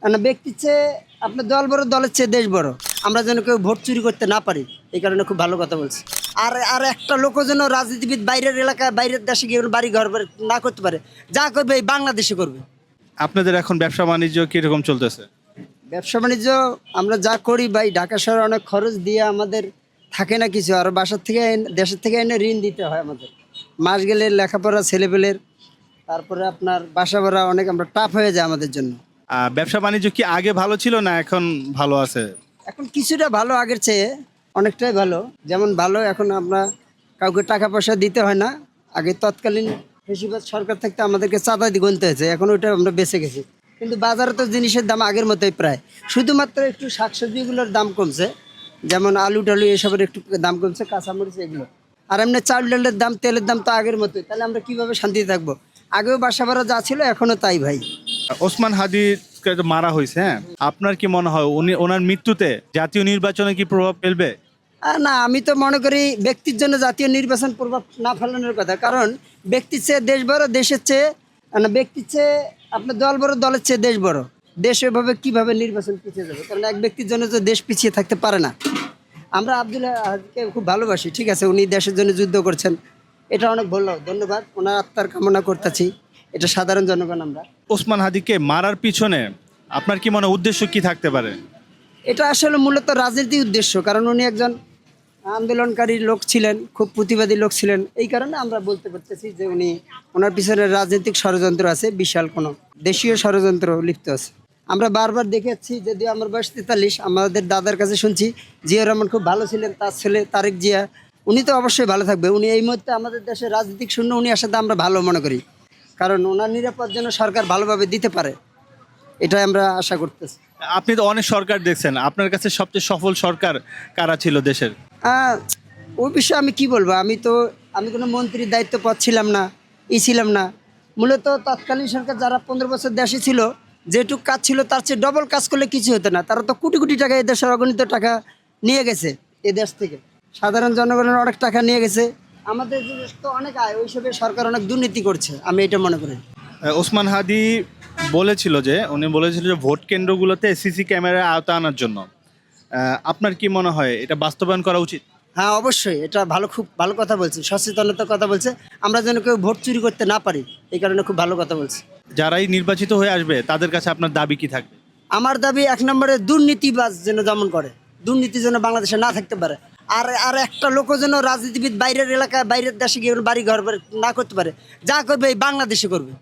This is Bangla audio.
না, ব্যক্তির চেয়ে আপনার দল বড়, দলের চেয়ে দেশ বড়। আমরা যেন কেউ ভোট চুরি করতে না পারি, এই কারণে খুব ভালো কথা বলছি। আর আর একটা লোকও যেন রাজনীতিবিদ বাইরের এলাকায়, বাইরের দেশে গিয়ে বাড়ি ঘর না করতে পারে। যা করবে এই বাংলাদেশে করবে। আপনাদের এখন ব্যবসা বাণিজ্য কিরকম চলতেছে? ব্যবসা বাণিজ্য আমরা যা করি ভাই, ঢাকা শহরে অনেক খরচ দিয়ে আমাদের থাকে না কিছু, আর বাসার থেকে দেশের থেকে এনে ঋণ দিতে হয় আমাদের। মাস গেলে লেখাপড়া ছেলেপেলের, তারপরে আপনার বাসা ভাড়া অনেক আমরা টাফ হয়ে যায় আমাদের জন্য। ব্যবসা বাণিজ্য কি আগে ভালো ছিল না এখন ভালো আছে? এখন কিছুটা ভালো, আগের চেয়ে অনেকটাই ভালো। যেমন ভালো, এখন আমরা কাউকে টাকা পয়সা দিতে হয় না। আগে তৎকালীন বেশিরভাগ সরকার থাকতে আমাদেরকে চাঁদা দিয়ে গুনতে হয়েছে, এখন ওইটা আমরা বেঁচে গেছি। কিন্তু বাজারে তো জিনিসের দাম আগের মতোই প্রায়, শুধুমাত্র একটু শাকসবজিগুলোর দাম কমছে, যেমন আলু টালু এসবের একটু দাম কমছে, কাঁচামরিচ এগুলো। আর এমনি চাল ডালের দাম, তেলের দাম তো আগের মতোই। তাহলে আমরা কিভাবে শান্তিতে থাকবো? আগেও বাসা ভাড়া যা ছিল এখনও তাই ভাই। ওসমান হাদিকে তো মারা হয়েছে, হ্যাঁ, আপনার কি মনে হয় ওনার মৃত্যুতে জাতীয় নির্বাচনে কি প্রভাব ফেলবে? না, আমি তো মনে করি ব্যক্তির জন্য জাতীয় নির্বাচন প্রভাব না ফেলানোর কথা। কারণ ব্যক্তির চেয়ে দেশ বড়, দেশের চেয়ে না, ব্যক্তির চেয়ে আপনার দল বড়, দলের চেয়ে দেশ বড়। দেশ এভাবে কীভাবে নির্বাচন পিছিয়ে যাবে? কারণ এক ব্যক্তির জন্য তো দেশ পিছিয়ে থাকতে পারে না। আমরা আব্দুল হাদীকে খুব ভালোবাসি, ঠিক আছে, উনি দেশের জন্য যুদ্ধ করছেন, এটা অনেক ভালো, ধন্যবাদ। ওনার আত্মার কামনা করতেছি, এটা সাধারণ জনগণ আমরা। ওসমান হাদিকে মারার পিছনে আপনার কি মনে হয় উদ্দেশ্য কি থাকতে পারে? এটা আসলে মূলত রাজনীতি উদ্দেশ্য, কারণ উনি একজন আন্দোলনকারী লোক ছিলেন, খুব প্রতিবাদী লোক ছিলেন। এই কারণে আমরা বলতে পারতেছি যে ওনার পিছনে রাজনৈতিক ষড়যন্ত্র আছে, বিশাল কোনো দেশীয় ষড়যন্ত্র লিপ্ত আছে। আমরা বারবার দেখেছি, যদিও আমার বয়স 43, আমাদের দাদার কাছে শুনছি জিয়া রহমান খুব ভালো ছিলেন, তার ছেলে তারেক জিয়া, উনি তো অবশ্যই ভালো থাকবে। উনি এই মুহূর্তে আমাদের দেশে রাজনৈতিক শূন্য, উনি আসাতে আমরা ভালো মনে করি, কারণ ওনার নিরাপদ যেন সরকার ভালোভাবে দিতে পারে, এটাই আমরা আশা করতেছি। আপনি তো অনেক সরকার দেখছেন, আপনার কাছে সবচেয়ে সফল সরকার কারা ছিল দেশের? ওই বিষয়ে আমি কি বলবো? আমি কোনো মন্ত্রীর দায়িত্ব পাচ্ছিলাম না, ছিলাম না। মূলত তৎকালীন সরকার যারা 15 বছর দেশে ছিল, যেটুক কাজ ছিল তার চেয়ে ডবল কাজ করলে কিছু হতো না। তারা তো কোটি কোটি টাকা, এদেশের অগণিত টাকা নিয়ে গেছে এ দেশ থেকে, সাধারণ জনগণের অনেক টাকা নিয়ে গেছে। আমাদের দেশ তো অনেক আয়, ওইসবের সরকার অনেক দুর্নীতি করছে, আমি এটা মনে করি। ওসমান হাদি উনি বলেছিল যে ভোট কেন্দ্রগুলোতে সিসি ক্যামেরা আওতা আনার জন্য। আপনার কি মনে হয় এটা বাস্তবায়ন করা উচিত? হ্যাঁ, অবশ্যই, এটা ভালো, খুব ভালো কথা বলছে, সচেতনতার কথা বলছে। আমরা যেন কেউ ভোট চুরি করতে না পারি, এই কারণে খুব ভালো কথা বলছে। যারাই নির্বাচিত হয়ে আসবে তাদের কাছে আপনার দাবি কি থাকবে? আমার দাবি 1 নম্বরে দুর্নীতিবাজ যেন দমন করে, দুর্নীতি যেন বাংলাদেশে না থাকতে পারে। আর আর একটা লোকও যেন রাজনীতিবিদ বাইরের এলাকায়, বাইরের দেশে গিয়ে বাড়ি ঘর না করতে পারে। যা করবে এই বাংলাদেশে করবে।